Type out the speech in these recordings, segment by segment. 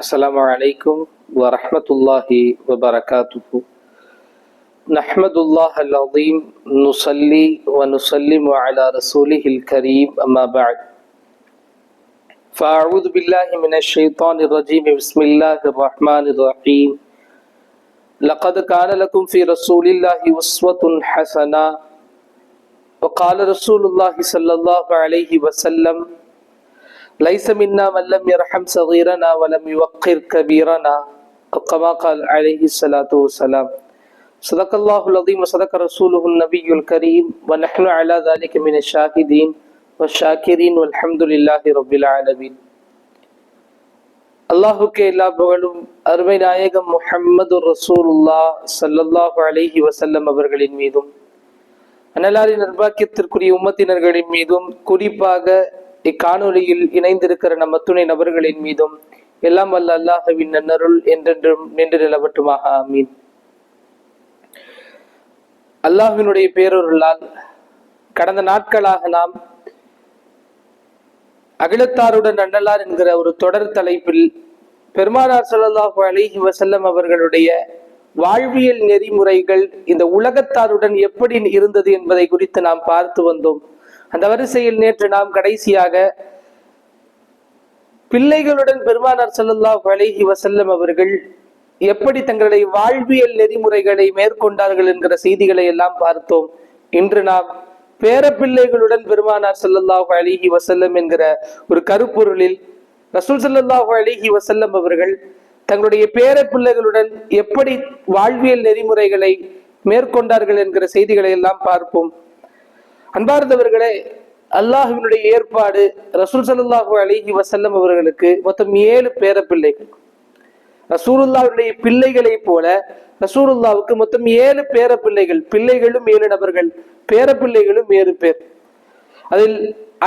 السلام عليكم ورحمة الله وبركاته. نحمد الله العظيم نصلي ونسلم على رسوله الكريم أما بعد فأعوذ بالله من الشيطان الرجيم بسم الله الرحمن الرحيم. لقد كان لكم في رسول الله أسوة حسنة وقال رسول الله صلى الله عليه وسلم ليس منا من لم يرحم صغيرنا ولم يوقر كبيرنا كما قال عليه الصلاة والسلام. صدق الله العظيم وصدق رسوله النبي الكريم ونحن على ذلك من الشاهدين والشاكرين والحمد لله رب العالمين. அல்லாஹுக்கே எல்லா புகழும் அருமை நாயகம் முஹம்மது ரசூலுல்லாஹ் ஸல்லல்லாஹு அலைஹி வஸல்லம் அவர்களின் மீதும் அன்னலாரின் நிர்வாகத்திற்குரிய உம்மத்தினர்களின் மீதும் குறிப்பாக இக்காணொலியில் இணைந்திருக்கிற நம்ம துணை நபர்களின் மீதும் எல்லாம் வல்ல அல்லாஹ்வின் நன்னருள் என்றென்றும் நின்று நிலவட்டுமாக ஆமீன். அல்லாஹ்வினுடைய பேரருளால் கடந்த நாட்களாக நாம் அகிலத்தாருடன் அன்னலார் என்கிற ஒரு தொடர் தலைப்பில் பெருமானார் ஸல்லல்லாஹு அலைஹி வஸல்லம் அவர்களுடைய வாழ்வியல் நெறிமுறைகள் இந்த உலகத்தாருடன் எப்படி இருந்தது என்பதை குறித்து நாம் பார்த்து வந்தோம். அந்த வரிசையில் நேற்று நாம் கடைசியாக பிள்ளைகளுடன் பெருமானார் ஸல்லல்லாஹு அலைஹி வஸல்லம் அவர்கள் எப்படி தங்களுடைய வாழ்வியல் நெறிமுறைகளை மேற்கொண்டார்கள் என்கிற செய்திகளை எல்லாம் பார்த்தோம். இன்று நாம் பேரப்பிள்ளைகளுடன் பெருமானார் ஸல்லல்லாஹு அலைஹி வஸல்லம் என்கிற ஒரு கருப்பொருளில் ரசூல் ஸல்லல்லாஹு அலைஹி வஸல்லம் அவர்கள் தங்களுடைய பேரப்பிள்ளைகளுடன் எப்படி வாழ்வியல் நெறிமுறைகளை மேற்கொண்டார்கள் என்கிற செய்திகளை எல்லாம் பார்ப்போம். அன்பார்ந்தவர்களே, அல்லாஹ்வினுடைய ஏற்பாடு ரசூல் ஸல்லல்லாஹு அலைஹி வஸல்லம் அவர்களுக்கு மொத்தம் 7 பேரப்பிள்ளைகள். ரசூலுல்லாஹ்வுடைய பிள்ளைகளை போல ரசூலுல்லாஹ்வுக்கு மொத்தம் 7 பேரப்பிள்ளைகள். பிள்ளைகளும் 7 நபர்கள், பேரப்பிள்ளைகளும் 7 பேர். அதில்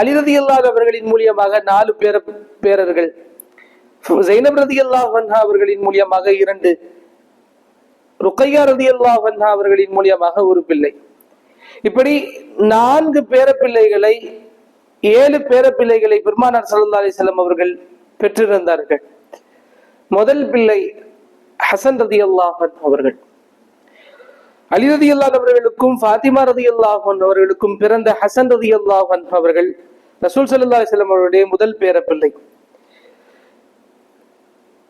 அலி ரலியல்லாஹு அவர்களின் மூலியமாக 4 பேரர்கள், ஸைனப் ரலியல்லாஹு அன்ஹா அவர்களின் மூலியமாக 2, ருக்கையா ரலியல்லாஹு அன்ஹா அவர்களின் மூலியமாக 1 பிள்ளை. இப்படி 4 பேரப்பிள்ளைகளை 7 பேரப்பிள்ளைகளை பெருமானார் ஸல்லல்லாஹு அலைஹி வஸல்லம் அவர்கள் பெற்றிருந்தார்கள். முதல் பிள்ளை ஹசன் ரலியல்லாஹு அன்ஹு அவர்கள். அலி ரலியல்லாஹு அவர்களுக்கும் ஃபாத்திமா ரலியல்லாஹு அன்ஹா அவர்களுக்கும் பிறந்த ஹசன் ரலியல்லாஹு அன்ஹு அவர்கள் ரசூல் ஸல்லல்லாஹு அலைஹி வஸல்லம் அவருடைய முதல் பேரப்பிள்ளை.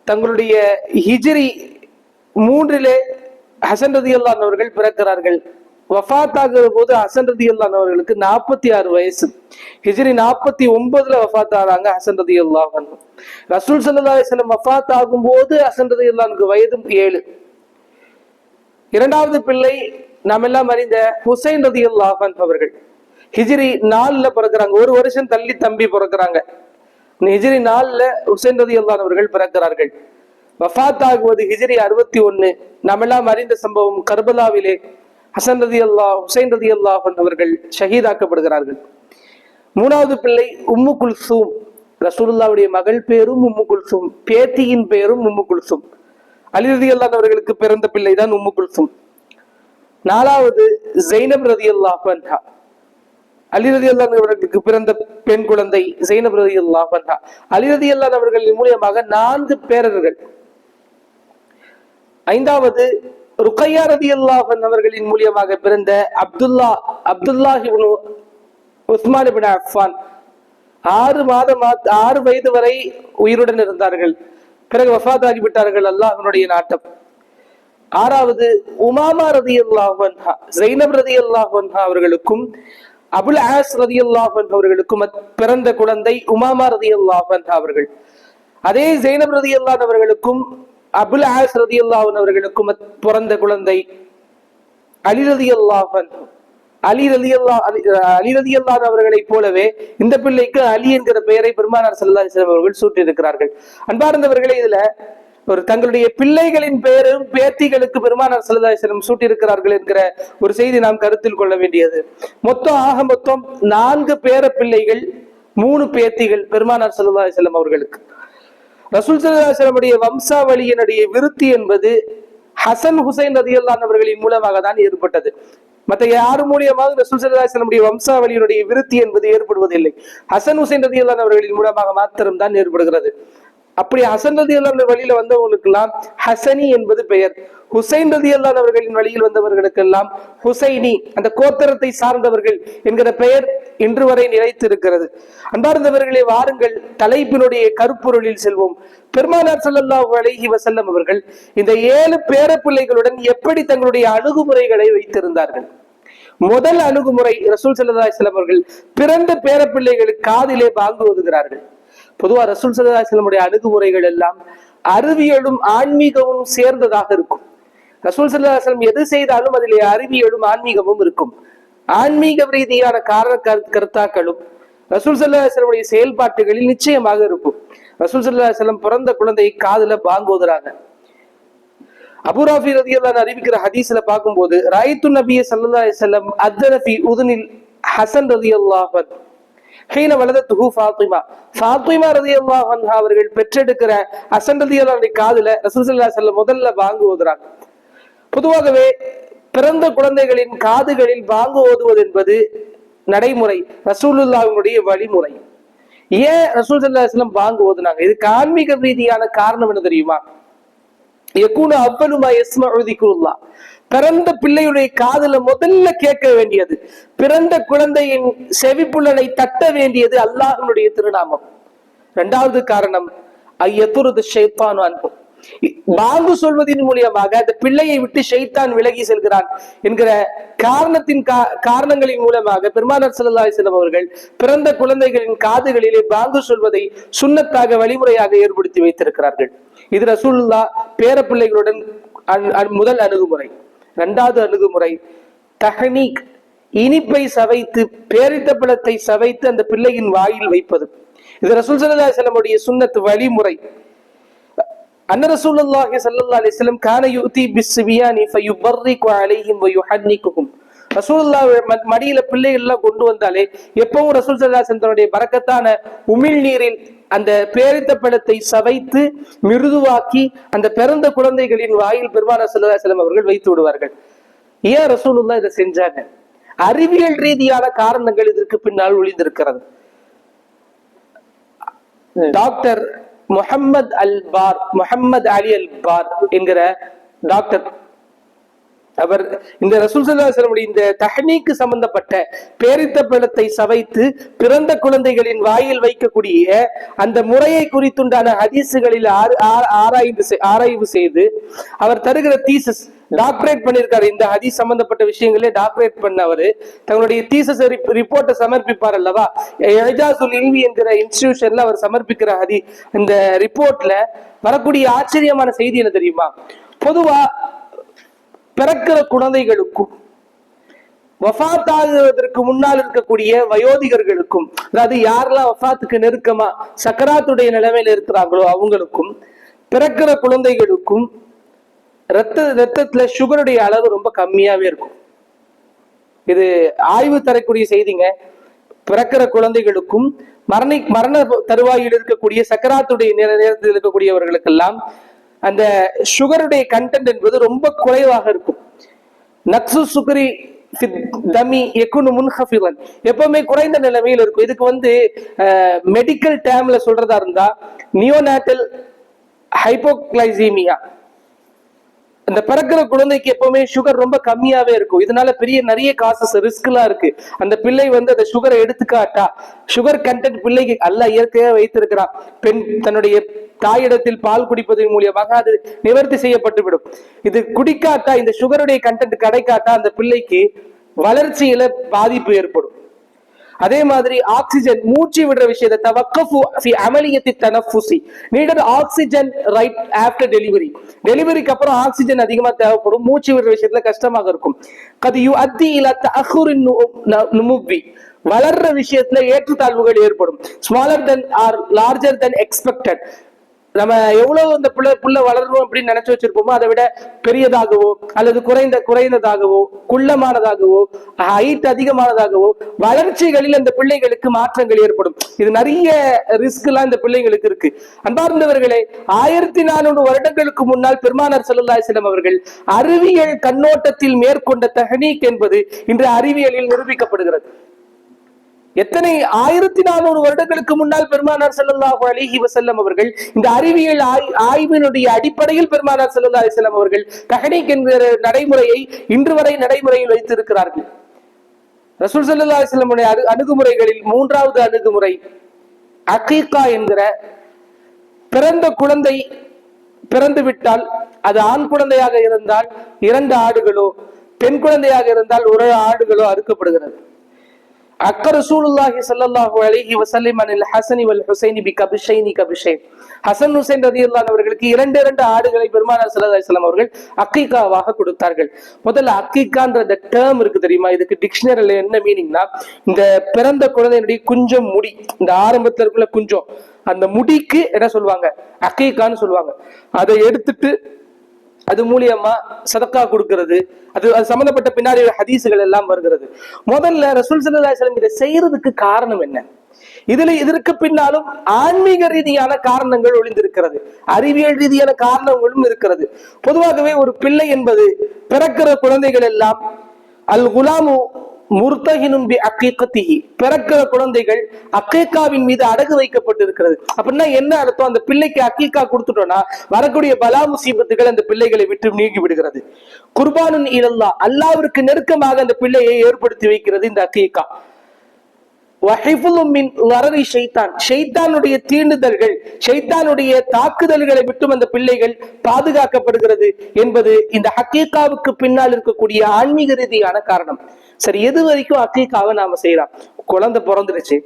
தங்களுடைய ஹிஜ்ரி 3 ஹசன் ரலியல்லாஹு அன்ஹு அவர்கள் பிறக்கிறார்கள். வஃபாத் ஆகிற போது ஹசன் ரலியல்லாஹு அவர்களுக்கு 46 வயசு. ஹிஜ்ரி 49 வஃபாத் ஆறாங்க ஹசன் ரலியல்லாஹு அன்ஹு. ரசூல் ஸல்லல்லாஹு அலைஹி வஸல்லம் வஃபாத் ஆகும் போது ஹசன் ரலியல்லாஹு வயது 7. இரண்டாவது பிள்ளை நாம் எல்லாம் அறிந்த ஹுசைன் ரலியல்லாஹு அன்ஹு அவர்கள் ஹிஜ்ரி 4 பிறக்கிறாங்க. 1 வருஷம் தள்ளி தம்பி பிறக்கிறாங்க. ஹிஜ்ரி 4 ஹுசைன் ரலியல்லாஹு அவர்கள் பிறக்கிறார்கள். வஃபாத் ஆகுவது ஹிஜ்ரி 61. நாம் எல்லாம் அறிந்த சம்பவம், கர்பலாவிலே ஹசன் ரலியல்லாஹு ஹுசைன் ரலியல்லாஹு அன்ஹு அவர்கள் ஷஹீதாக்கப்படுகிறார்கள். மூணாவது பிள்ளை உம்மு குல்சூம். ரசூலுல்லாஹ்வுடைய மகள் பேரும் உம்மு குல்சூம், பேத்தியின் பேரும் உம்மு குல்சூம். அலி ரலியல்லாஹு அவர்களுக்கு பிறந்த பிள்ளை தான் உம்மு குல்சூம். 4வது ஸைனப் ரலியல்லாஹு அன்ஹா. அலி ரலியல்லாஹு அவர்களுக்கு பிறந்த பெண் குழந்தை ஸைனப் ரலியல்லாஹு அன்ஹா. அலி ரலியல்லாஹு அவர்களின் மூலமாக 4 பேரர்கள். 5வது ருக்கையா ரலியல்லாஹு அன்ஹா அவர்களின் மூலமாக பிறந்த அப்துல்லாஹ் இப்னு உஸ்மான் இப்னு அஃபான். 6 வயது வரை உயிருடன் இருந்தார்கள். பிறகு வஃபாத் ஆகிவிட்டார்கள். அல்லாஹ்வினுடைய நாட்டம். 6வது உமாமா ரலியல்லாஹு அன்ஹா. ஸைனப் ரலியல்லாஹு அன்ஹா அவர்களுக்கும் அபுல் ஆஸ் ரலியல்லாஹு அன்ஹு அவர்களுக்கும் பிறந்த குழந்தை உமாமா ரலியல்லாஹு அன்ஹா அவர்கள். அதே ஸைனப் ரலியல்லாஹு அவர்களுக்கும் அபுல் ஆஸ் ரலியல்லாஹு அன்ஹு அவர்களுக்கும் பிறந்த குழந்தை அலி ரலியல்லாஹு அன்ஹு. அலி ரலியல்லாஹு அவர்களை போலவே இந்த பிள்ளைக்கு அலி என்கிற பெயரை பெருமானார் ஸல்லல்லாஹு அலைஹி வஸல்லம் அவர்கள் சூட்டியிருக்கிறார்கள். அன்பார்ந்தவர்களே, இதுல ஒரு தங்களுடைய பிள்ளைகளின் பெயரும் பேத்திகளுக்கு பெருமானார் ஸல்லல்லாஹு அலைஹி வஸல்லம் சூட்டியிருக்கிறார்கள் என்கிற ஒரு செய்தி நாம் கருத்தில் கொள்ள வேண்டியது. மொத்தம் 4 பேர பிள்ளைகள், 3 பேத்திகள் பெருமானார் ஸல்லல்லாஹு அலைஹி வஸல்லம் அவர்களுக்கு. ரசூல் ஸல்லல்லாஹு அலைஹி வஸல்லமுடைய வம்சாவளியினுடைய விருத்தி என்பது ஹசன் ஹுசைன் ரலியல்லாஹு அன்ஹு அவர்களின் மூலமாக தான் ஏற்பட்டது. மற்ற யாரு மூலியமாக ரசூல் ஸல்லல்லாஹு அலைஹி வஸல்லம் வம்சாவளியினுடைய விருத்தி என்பது ஏற்படுவதில்லை. ஹசன் ஹுசைன் ரலியல்லாஹு அன்ஹு அவர்களின் மூலமாக மாத்திரம் தான் ஏற்படுகிறது. அப்படி ஹசன் ரலியல்லாஹு வழியில வந்தவங்களுக்கு எல்லாம் ஹசனி என்பது பெயர். ஹுசைன் ரலியல்லாஹு அவர்களின் வழியில் வந்தவர்களுக்கெல்லாம் ஹுசைனி, அந்த கோத்திரத்தை சார்ந்தவர்கள் என்கிற பெயர் இன்று வரை நிலைத்திருக்கிறது. அன்பார்ந்தவர்களே, வாருங்கள் தலைப்பினுடைய கருப்பொருளில் செல்வோம். பெருமானார் ஸல்லல்லாஹு அலைஹி வஸல்லம் அவர்கள் இந்த 7 பேர பிள்ளைகளுடன் எப்படி தங்களுடைய அணுகுமுறைகளை வைத்திருந்தார்கள்? முதல் அணுகுமுறை, ரசூல் ஸல்லல்லாஹு அலைஹி வஸல்லம் அவர்கள் பிறந்த பேர பிள்ளைகளுக்கு காதிலே பாங்கு ஓதுகிறார்கள். பொதுவா ரசூல் ஸல்லல்லாஹு அலைஹி வஸல்லம் உடைய அணுகுமுறைகள் எல்லாம் அறிவியலும் ஆன்மீகமும் சேர்ந்ததாக இருக்கும். ரசூல் ஸல்லல்லாஹு அலைஹி வஸல்லம் எது செய்தாலும் அதிலே அறிவியலும் ஆன்மீகமும் இருக்கும். ஆன்மீக ரீதியான கருத்தாக்களும் ரசூல் ஸல்லல்லாஹு அலைஹி வஸல்லம் செயல்பாட்டுகளில் நிச்சயமாக இருக்கும். ரசூல் ஸல்லல்லாஹு அலைஹி வஸல்லம் பிறந்த குழந்தையை காதுல பாங்கு ஓதுறாங்க. அபூ ராஃபி ரலியல்லாஹு அன்ஹு அறிவிக்கிற ஹதீஸ்ல பார்க்கும்போது, ராயித்து நபிய ஸல்லல்லாஹு அலைஹி வஸல்லம் அத்ன ஃபீ உதுனில் ஹஸன் ரலியல்லாஹு அன்ஹு ஹீன வலதத்துஹு ஃபாத்திமா. ஃபாத்திமா ரலியல்லாஹு அன்ஹா அவர்கள் பெற்றெடுக்கிற ஹஸன் ரலியல்லாஹு அன்ஹு காதுல ரசூல் ஸல்லல்லாஹு அலைஹி வஸல்லம் முதல்ல பாங்கு ஓதுறாங்க. பொதுவாகவே பிறந்த குழந்தைகளின் காதுகளில் பாங்கு ஓதுவது என்பது நடைமுறை, ரசூலுல்லாஹ்வுடைய வழிமுறை. ஏன் ரசூல் ஸல்லல்லாஹு அலைஹி வஸல்லம் பாங்கு ஓதுனாங்க? இதுக்கு ஆன்மீக ரீதியான காரணம் என்ன தெரியுமா? யகூனு அவ்வலுமா யஸ்மஉ திக்ருல்லாஹ். பிறந்த பிள்ளையுடைய காதுல முதல்ல கேட்க வேண்டியது, பிறந்த குழந்தையின் செவிப்புலனை தட்ட வேண்டியது அல்லாஹ்வுடைய திருநாமம். இரண்டாவது காரணம், ஐயத்துருது ஷைத்தானு அன்ஹு. பாங்கு சொல்வதன் மூலியமாக அந்த பிள்ளையை விட்டு ஷைத்தான் விலகி செல்கிறான் என்கிற காரணங்களின் மூலமாக பெருமானார் ஸல்லல்லாஹு அலைஹி வஸல்லம் அவர்கள் பிறந்த குழந்தைகளின் காதுகளிலே பாங்கு சொல்வதை சுன்னத்தாக வழிமுறையாக ஏற்படுத்தி வைத்திருக்கிறார்கள். இது ரசூலுல்லாஹ் பேர பிள்ளைகளுடன் முதல் அணுகுமுறை. இரண்டாவது அணுகுமுறை தஹ்னீக், இனிப்பை சவைத்து பேரித்த பழத்தை சவைத்து அந்த பிள்ளையின் வாயில் வைப்பது. இது ரசூல் ஸல்லல்லாஹு அலைஹி வஸல்லம் உடைய சுன்னத் வழிமுறை. அன்ன ரசூலுல்லாஹி ஸல்லல்லாஹு அலைஹி வஸல்லம் கான யுதி பிஸ்ஸிபியானி ஃபயுபர்ரிகு அலைஹிம் வயுஹன்னிகுஹும். ரசூலுல்லாஹ் மடியில பிள்ளைகள் எல்லாம் கொண்டு வந்தாலே எப்பவும் ரசூல் ஸல்லல்லாஹு அலைஹி வஸல்லம் தன்னுடைய பரக்கத்தான உமிழ் நீரில் அந்த பேரித்த பழத்தை சவைத்து மிருதுவாக்கி அந்த பிறந்த குழந்தைகளின் வாயில் பெருமானார் ஸல்லல்லாஹு அலைஹி வஸல்லம் அவர்கள் வைத்து விடுவார்கள். ஏன் ரசூலுல்லாஹ் இதை செஞ்சாங்க? அறிவியல் ரீதியான காரணங்கள் இதற்கு பின்னால் ஒளிந்திருக்கிறது. டாக்டர் முஹம்மது அலி அல் பார் என்கிற டாக்டர், அவர் இந்த ரசூல் ஸல்லல்லாஹு அலைஹி வஸல்லம் இந்த தஹ்னீக்கு சம்பந்தப்பட்ட பேரித்த பழத்தை சவைத்து பிறந்த குழந்தைகளின் வாயில் வைக்கக்கூடிய அந்த முறையை குறித்துண்டான ஹதீசுகளில் ஆராய்வு செய்து அவர் தருகிற தீசஸ் டாக்டரேட் பண்ணியிருக்காரு. இந்த ஹதீஸ் சம்பந்தப்பட்ட விஷயங்களே டாக்டரேட் பண்ணவர் தங்களுடைய தீசஸ் ரிப்போர்ட்டை சமர்ப்பிப்பார் அல்லவா, இஜாசுல் இல்மி என்கிற இன்ஸ்டிடியூஷன்ல அவர் சமர்ப்பிக்கிற இந்த ரிப்போர்ட்ல வரக்கூடிய ஆச்சரியமான செய்தி என்ன தெரியுமா? பொதுவா பிறக்கிற குழந்தைகளுக்கும் வஃபாத் ஆகுவதற்கு முன்னால் இருக்கக்கூடிய வயோதிகர்களுக்கும், அதாவது யாரெல்லாம் வஃபாத்துக்கு நெருக்கமா சக்கராத்துடைய நிலைமையில இருக்கிறாங்களோ அவங்களுக்கும் பிறக்கிற குழந்தைகளுக்கும் ரத்தத்துல சுகருடைய அளவு ரொம்ப கம்மியாவே இருக்கும். இது ஆய்வு தரக்கூடிய செய்திங்க. பிறக்கிற குழந்தைகளுக்கும் மரண தருவாயில் இருக்கக்கூடிய சக்கராத்துடைய நேரத்தில் இருக்கக்கூடியவர்களுக்கெல்லாம் அந்த சுகருடைய கண்டென்ட் என்பது ரொம்ப குறைவாக இருக்கும். நக்சு சுகரி எப்பவுமே குறைந்த நிலைமையில் இருக்கும். இதுக்கு மெடிக்கல் டேர்ம்ல சொல்றதா இருந்தா நியோநாட்டல் ஹைப்போகிளைசீமியா. அந்த பிறக்கிற குழந்தைக்கு எப்பவுமே சுகர் ரொம்ப கம்மியாவே இருக்கும். இதனால நிறைய காசஸ் ரிஸ்க் எல்லாம் இருக்கு. அந்த பிள்ளை அந்த சுகரை எடுத்துக்காட்டா, சுகர் கண்டென்ட் பிள்ளைக்கு அல்ல இயற்கையா வைத்திருக்கிறான். பெண் தன்னுடைய தாயிடத்தில் பால் குடிப்பதன் மூலியமாக அது நிவர்த்தி செய்யப்பட்டுவிடும். இது குடிக்காட்டா, இந்த சுகருடைய கண்டென்ட் கிடைக்காட்டா அந்த பிள்ளைக்கு வளர்ச்சியில பாதிப்பு ஏற்படும். அதே மாதிரி ஆக்சிஜன், மூச்சு விடுற விஷயத்தை தவக்கஃபு ஃபி அமலியத்தி தனஃபுஸி, needed oxygen right after delivery. டெலிவரிக்கு அப்புறம் ஆக்சிஜன் அதிகமா தேவைப்படும். மூச்சு விடுற விஷயத்துல கஷ்டமாக இருக்கும். கது யுஅத்தி இலா தஅഖுரின் நுமுவி, வளர்ற விஷயத்துல ஏற்றத்தாழ்வுகள் ஏற்படும். Smaller than R larger than expected. நம்ம எவ்வளவு இந்த புள்ள வளரணும் அப்படின்னு நினைச்சு வச்சிருப்போமோ அதை விட பெரியதாகவோ அல்லது குறைந்ததாகவோ குள்ளமானதாகவோ ஹைட் அதிகமானதாகவோ வளர்ச்சிகளில் அந்த பிள்ளைகளுக்கு மாற்றங்கள் ஏற்படும். இது நிறைய ரிஸ்க் எல்லாம் இந்த பிள்ளைகளுக்கு இருக்கு. அன்பார்ந்தவர்களே, 1400 வருடங்களுக்கு முன்னால் பெருமானார் ஸல்லல்லாஹு அலைஹி வஸல்லம் அவர்கள் அறிவியல் கண்ணோட்டத்தில் மேற்கொண்ட தஹ்னீக் என்பது இன்று அறிவியலில் நிரூபிக்கப்படுகிறது. எத்தனை 1400 வருடங்களுக்கு முன்னால் பெருமானார் ஸல்லல்லாஹு அலைஹி வஸல்லம் அவர்கள் இந்த அறிவியல் ஆய்வினுடைய அடிப்படையில் பெருமானார் ஸல்லல்லாஹு அலைஹி வஸல்லம் அவர்கள் தஹ்னீக் என்கிற நடைமுறையை இன்று வரை நடைமுறையில் வைத்திருக்கிறார்கள். ரசூல் ஸல்லல்லாஹு அலைஹி வஸல்லம் அணுகுமுறைகளில் 3வது அணுகுமுறை அகீகா என்கிற, பிறந்த குழந்தை பிறந்து விட்டால் அது ஆண் குழந்தையாக இருந்தால் 2 ஆடுகளோ, பெண் குழந்தையாக இருந்தால் 1 ஆடுகளோ அறுக்கப்படுகிறது. அக்கர் ரசூலுல்லாஹி ஸல்லல்லாஹு அலைஹி வஸல்லம் அனில் ஹஸனி வல் ஹுஸைனி பிகபிஷைனி கபிஷைன். ஹசன் ஹுசைன் ரலியல்லாஹு அவர்களுக்கு 2 ஆடுகளை பெருமானார் ஸல்லல்லாஹு அலைஹி வஸல்லம் அவர்கள் அக்கீகாவாக கொடுத்தார்கள். முதல்ல அக்கீகான்ற டேர்ம் இருக்கு தெரியுமா, இதுக்கு டிக்ஷனரியில என்ன மீனிங்னா, இந்த பிறந்த குழந்தையினுடைய குஞ்சம் முடி, இந்த ஆரம்பத்துல இருக்குள்ள குஞ்சம், அந்த முடிக்கு என்ன சொல்லுவாங்க, அக்கீகான்னு சொல்லுவாங்க. அதை எடுத்துட்டு அது மூலியமா சதக்கா கொடுக்கிறது, அது சம்பந்தப்பட்ட பின்னாடி ஹதீசுகள் எல்லாம் வருகிறது. முதல்ல ரசூல் ஸல்லல்லாஹு அலைஹி வஸல்லம் இதை செய்யறதுக்கு காரணம் என்ன? இதற்கு பின்னாலும் ஆன்மீக ரீதியான காரணங்கள் ஒளிந்திருக்கிறது, அறிவியல் ரீதியான காரணங்களும் இருக்கிறது. பொதுவாகவே ஒரு பிள்ளை என்பது, பிறக்கிற குழந்தைகள் எல்லாம் அல் குலாமு முர்தஹினும் பி அகீகத்திஹி, பிறக்கிற குழந்தைகள் அகீகாவின் மீது அடகு வைக்கப்பட்டிருக்கிறது. அப்படின்னா என்ன அர்த்தம்? அந்த பிள்ளைக்கு அகீகா கொடுத்துட்டோம்னா வரக்கூடிய பலா முசீபத்துகள் அந்த பிள்ளைகளை விட்டு நீங்கி விடுகிறது. குர்பானுன் இலல்லாஹ், அல்லாஹ்விற்கு நெருக்கமாக அந்த பிள்ளையை ஏற்படுத்தி வைக்கிறது இந்த அகீகா. ஷைத்தானுடைய தீண்டுதல்கள், ஷைத்தானுடைய தாக்குதல்களை விட்டும் அந்த பிள்ளைகள் பாதுகாக்கப்படுகிறது என்பது இந்த அகீகாவுக்கு பின்னால் இருக்கக்கூடிய ஆன்மீக ரீதியான காரணம். சரி, எது வரைக்கும் அகீகாவை நாம செய்யலாம்? குழந்தை பிறந்துருச்சு,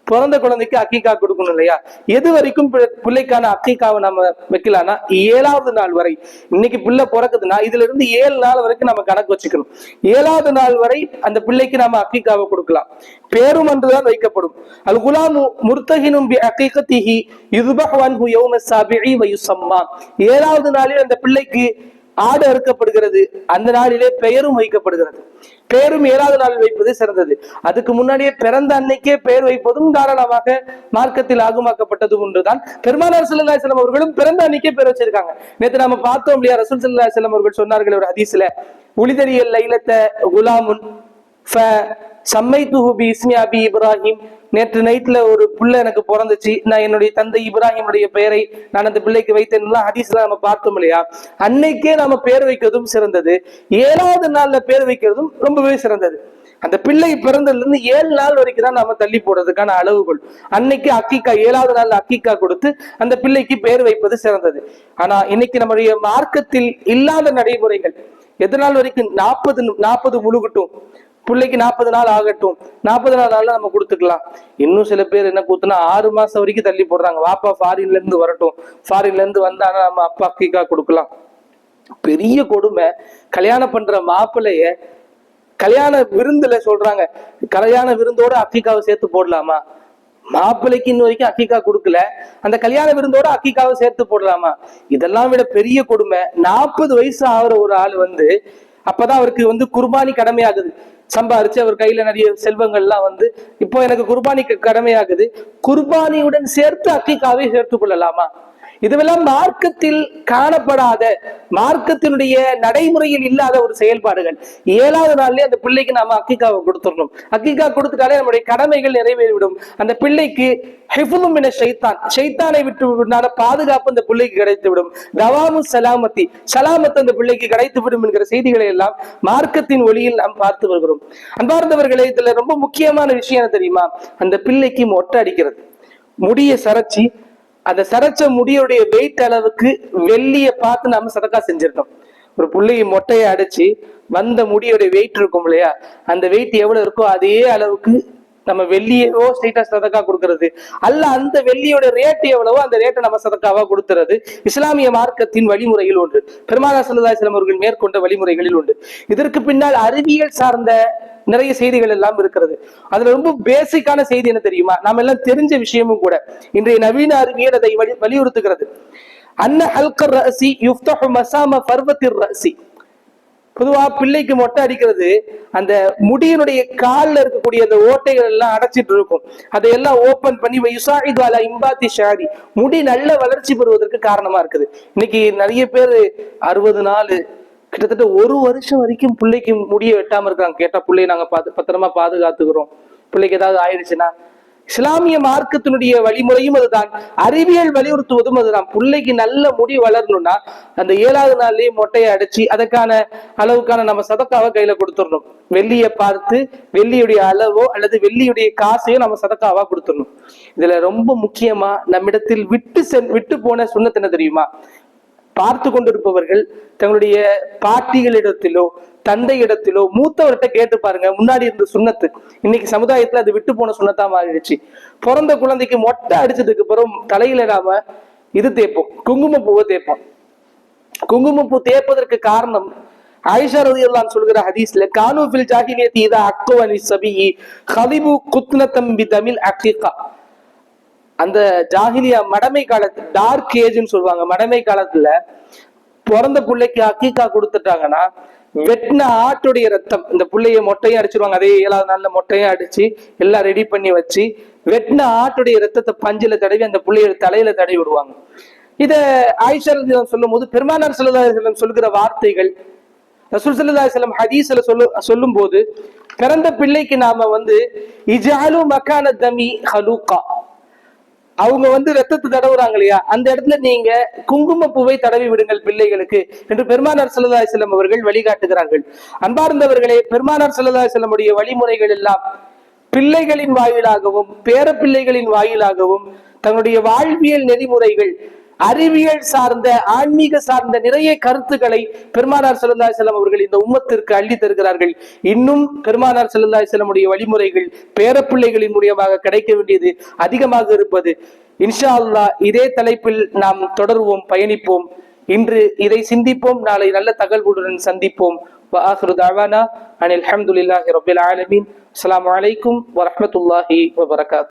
பிறந்த குழந்தைக்கு அக்கீகா கொடுக்கணும் இல்லையா? எது வரைக்கும் பிள்ளைக்கான அக்கீகாவை நம்ம வைக்கலாம்னா 7வது நாள் வரை. இன்னைக்கு பிள்ளை பிறக்குதுன்னா இதுல இருந்து 7 நாள் வரைக்கும் நம்ம கணக்கு வச்சுக்கணும். 7வது நாள் வரை அந்த பிள்ளைக்கு நாம அக்கீகாவை கொடுக்கலாம். பேரும் அன்றுதான் வைக்கப்படும். அல் குலாமு முர்தஹினும் பி அகீகத்திஹி யுذبح عنه يوم السابع ويسمى. 7வது நாளில் அந்த பிள்ளைக்கு ஆடு அறுக்கப்படுகிறது, அந்த நாளிலே பெயரும் வைக்கப்படுகிறது. பெயரும் 7வது நாள் வைப்பது சிறந்தது. அதுக்கு முன்னாடியே பிறந்த அன்னைக்கே பெயர் வைப்பதும் தாராளமாக மார்க்கத்தில் ஆகுமாக்கப்பட்டதும் ஒன்றுதான். பெருமானார் ஸல்லல்லாஹு அலைஹி வஸல்லம் அவர்களும் பிறந்த அன்னைக்கே பேர் வச்சிருக்காங்க. நேற்று நாம பார்த்தோம் இல்லையா, ரசூல் ஸல்லல்லாஹு அலைஹி வஸல்லம் அவர்கள் சொன்னார்கள் ஒரு ஹதீஸ்ல, உலிதரியல் லைலத்த குலாமுன் சம்மைத்துஹு பி இஸ்மி அபி இப்ராஹிம். நேற்று நைட்ல ஒரு பிள்ளை எனக்கு பிறந்துச்சு, நான் என்னுடைய தந்தை இப்ராஹிமுடைய பெயரை நான் அந்த பிள்ளைக்கு வைத்தேன். ஹதீஸ்ல நம்ம பார்த்தோம் இல்லையா? அன்னைக்கே நாம பேர் வைக்கிறதும் சிறந்தது, 7வது நாள்ல பேர் வைக்கிறதும் ரொம்பவே சிறந்தது. அந்த பிள்ளை பிறந்ததுல இருந்து 7 நாள் வரைக்கும் தான் நாம தள்ளி போடுறதுக்கான அளவுகள். அன்னைக்கு அக்கீகா, 7வது நாள் அக்கீகா கொடுத்து அந்த பிள்ளைக்கு பேர் வைப்பது சிறந்தது. ஆனா இன்னைக்கு நம்முடைய மார்க்கத்தில் இல்லாத நடைமுறைகள். எது நாள் வரைக்கும்? 40 முழுகட்டும், பிள்ளைக்கு 40 நாள் ஆகட்டும், 40 நாள் நம்ம கொடுத்துக்கலாம். இன்னும் சில பேர் என்ன கூத்துனா 6 மாசம் வரைக்கும் தள்ளி போடுறாங்க. வாப்பா ஃபாரின்ல இருந்து வரட்டும், ஃபாரின்ல இருந்து வந்தானா நம்ம அப்பா அக்கீகா கொடுக்கலாம். பெரிய கொடுமை, கல்யாணம் பண்ற மாப்பிள்ளைய கல்யாண விருந்துல சொல்றாங்க, கல்யாண விருந்தோட அக்கீகாவை சேர்த்து போடலாமா? மாப்பிள்ளைக்கு இன்னும் வரைக்கும் அக்கீகா கொடுக்கல, அந்த கல்யாண விருந்தோட அக்கீகாவை சேர்த்து போடலாமா? இதெல்லாம் விட பெரிய கொடுமை, 40 வயசு ஆகிற ஒரு ஆள் அப்பதான் அவருக்கு குர்பானி கடமையாகுது. சம்பாரிச்சு அவர் கையில நிறைய செல்வங்கள்லாம் இப்போ எனக்கு குர்பானிக்கு கடமையாகுது, குர்பானியுடன் சேர்த்து அக்கீகாவை சேர்த்துக் கொள்ளலாமா? இதுவெல்லாம் மார்க்கத்தில் காணப்படாத, மார்க்கத்தினுடைய நடைமுறையில் இல்லாத ஒரு செயல்பாடுகள். 7வது நாள்லயே அந்த பிள்ளைக்கு நாம அக்கீகாவை கொடுத்துடணும். அக்கீகா கொடுத்துட்டாலே நம்முடைய கடமைகள் நிறைவேறிவிடும். அந்த பிள்ளைக்கு ஹிஃபுலும் மின ஷைத்தான், ஷைத்தானை விட்டு பாதுகாப்பு அந்த பிள்ளைக்கு கிடைத்து விடும். தவாமு சலாமத்தி, சலாமத் அந்த பிள்ளைக்கு கிடைத்து விடும் என்கிற செய்திகளை எல்லாம் மார்க்கத்தின் ஒளியில் நாம் பார்த்து வருகிறோம். அன்பார்ந்தவர்களே, இதுல ரொம்ப முக்கியமான விஷயம் என்ன தெரியுமா? அந்த பிள்ளைக்கு மொட்டை அடிக்கிறது, முடிய சரைச்சி, அந்த சரைச்ச முடியுடைய வெயிட் அளவுக்கு வெள்ளிய பார்த்து நாம சதக்கா செஞ்சிருக்கோம். ஒரு புள்ளைய மொட்டையை அடிச்சு வந்த முடியோட வெயிட் இருக்கும் இல்லையா, அந்த வெயிட் எவ்வளவு இருக்கோ அதே அளவுக்கு நம்ம வெள்ளியோ ஸ்ட்ரைட்டா சதக்கா கொடுக்கறது அல்ல, அந்த வெள்ளியோட ரேட் எவ்வளவோ அந்த ரேட்டை நம்ம சதக்காவா கொடுத்துறது இஸ்லாமிய மார்க்கத்தின் வழிமுறையில் ஒன்று, பெருமானார் ஸல்லல்லாஹு அலைஹி வஸல்லம் அவர்கள் மேற்கொண்ட வழிமுறைகளில் ஒன்று. இதற்கு பின்னால் அறிவியல் சார்ந்த நிறைய செய்திகள் எல்லாம் இருக்கிறது. அதுல ரொம்ப பேசிக்கான செய்தி என்ன தெரியுமா? நாம எல்லாம் தெரிஞ்ச விஷயமும் கூட, இன்றைய நவீன அறிவியல் அதை வலியுறுத்துகிறது. அன்ன ஹல்கர் ரஅசி யுஃப்தஹு மஸாம ஃபர்வத்திர் ரஅசி. பொதுவா பிள்ளைக்கு மொட்டை அடிக்கிறது அந்த முடியினுடைய கால்ல இருக்கக்கூடிய அந்த ஓட்டைகள் எல்லாம் அடைச்சிட்டு இருக்கும், அதையெல்லாம் ஓபன் பண்ணி யுசாஇது அலா இம்பாத்தி ஷாரி, முடி நல்ல வளர்ச்சி பெறுவதற்கு காரணமா இருக்குது. இன்னைக்கு நிறைய பேர் 60 நாள் கிட்டத்தட்ட 1 வருஷம் வரைக்கும் பிள்ளைக்கு முடிய வெட்டாம இருக்காங்க. கேட்டா பிள்ளைய நாங்க பத்திரமா பாதுகாத்துக்கிறோம், பிள்ளைக்கு ஏதாவது ஆயிடுச்சுன்னா, இஸ்லாமிய மார்க்கத்தினுடைய வழிமுறையும் அதுதான், அறிவியல் வலியுறுத்துவதும் அதுதான். பிள்ளைக்கு நல்ல முடி வளரணும்னா அந்த 7வது நாள்லயே மொட்டையை அடிச்சு அதுக்கான அளவுக்கான நம்ம சதக்காவை கையில கொடுத்துடணும். வெள்ளியை பார்த்து வெள்ளியுடைய அளவோ அல்லது வெள்ளியுடைய காசையோ நம்ம சதக்காவா கொடுத்துடணும். இதுல ரொம்ப முக்கியமா நம்மிடத்தில் விட்டு போன சுன்னத்து என்ன தெரியுமா? பார்த்து கொண்டிருப்பவர்கள் தங்களுடைய பாட்டிகளிடத்திலோ தந்தை இடத்திலோ மூத்தவர்கிட்ட கேட்டு பாருங்க. முன்னாடி இருந்த சுண்ணத்து இன்னைக்கு சமுதாயத்துல அது விட்டு போன சுண்ணத்தா மாறிடுச்சு. பிறந்த குழந்தைக்கு மொட்டை அடிச்சதுக்கு பிறகு தலையில நாம இது தேய்ப்போம், குங்குமப்பூவை தேய்ப்போம். குங்குமப்பூ தேய்ப்பதற்கு காரணம் ஆயிஷா ரலியல்லாஹு சொல்கிற ஹதீஸ்ல, கானூ ஃபில் ஜாஹிலியத்தி இதா அக்வனி சபியி கலிபு குத்னதம் பிதமில் அகீகா. அந்த ஜாஹிலியா மடமை காலத்து டார்க் ஏஜ்னு சொல்லுவாங்க. மடமை காலத்துல பிறந்த பிள்ளைக்கு அக்கீக்கா கொடுத்துட்டாங்கன்னா வெட்டின ஆட்டுடைய ரத்தம், இந்த பிள்ளைய மொட்டையும் அடிச்சிருவாங்க. அதே 7வது நாள்ல மொட்டையும் அடிச்சு எல்லாம் ரெடி பண்ணி வச்சு வெட்டின ஆட்டுடைய ரத்தத்தை பஞ்சில தடவி அந்த பிள்ளையோட தலையில தடவி விடுவாங்க. இத ஆயிஷா ரலியல்லாஹு சொல்லும் போது பெருமானார் ஸல்லல்லாஹு அலைஹி வஸல்லம் சொல்கிற வார்த்தைகள், ரசூல் ஸல்லல்லாஹு அலைஹி வஸல்லம் ஹதீஸ்ல சொல்லும் போது, பிறந்த பிள்ளைக்கு நாம இஜாலு மக்கான தமி ஹலூகா, அவங்க ரத்தத்தை தடவுறாங்க இல்லையா, அந்த இடத்துல நீங்க குங்குமப்பூவை தடவி விடுங்கள் பிள்ளைகளுக்கு என்று பெருமானார் ஸல்லல்லாஹு அலைஹி வஸல்லம் அவர்கள் வழிகாட்டுகிறார்கள். அன்பார்ந்தவர்களே, பெருமானார் ஸல்லல்லாஹு அலைஹி வஸல்லமுடைய வழிமுறைகள் எல்லாம் பிள்ளைகளின் வாயிலாகவும் பேர பிள்ளைகளின் வாயிலாகவும் தன்னுடைய வாழ்வியல் நெறிமுறைகள், அறிவியல் சார்ந்த ஆன்மீக சார்ந்த நிறைய கருத்துக்களை பெருமானார் ஸல்லல்லாஹு அலைஹி வஸல்லம் அவர்கள் இந்த உம்மத்திற்கு அள்ளி தருகிறார்கள். இன்னும் பெருமானார் ஸல்லல்லாஹு அலைஹி வஸல்லம் உடைய வழிமுறைகள் பேரப்பிள்ளைகளின் மூலமாக கிடைக்க வேண்டியது அதிகமாக இருப்பது. இன்ஷா அல்லாஹ் இதே தலைப்பில் நாம் தொடருவோம், பயணிப்போம். இன்று இதை சிந்திப்போம், நாளை நல்ல தகவலுடன் சந்திப்போம். வஆகிரு தஅவானா அனில் ஹம்துலில்லாஹி ரப்பில் ஆலமீன். அஸ்ஸலாமு அலைக்கும் வரஹ்மத்துல்லாஹி வபரகாத்துஹு.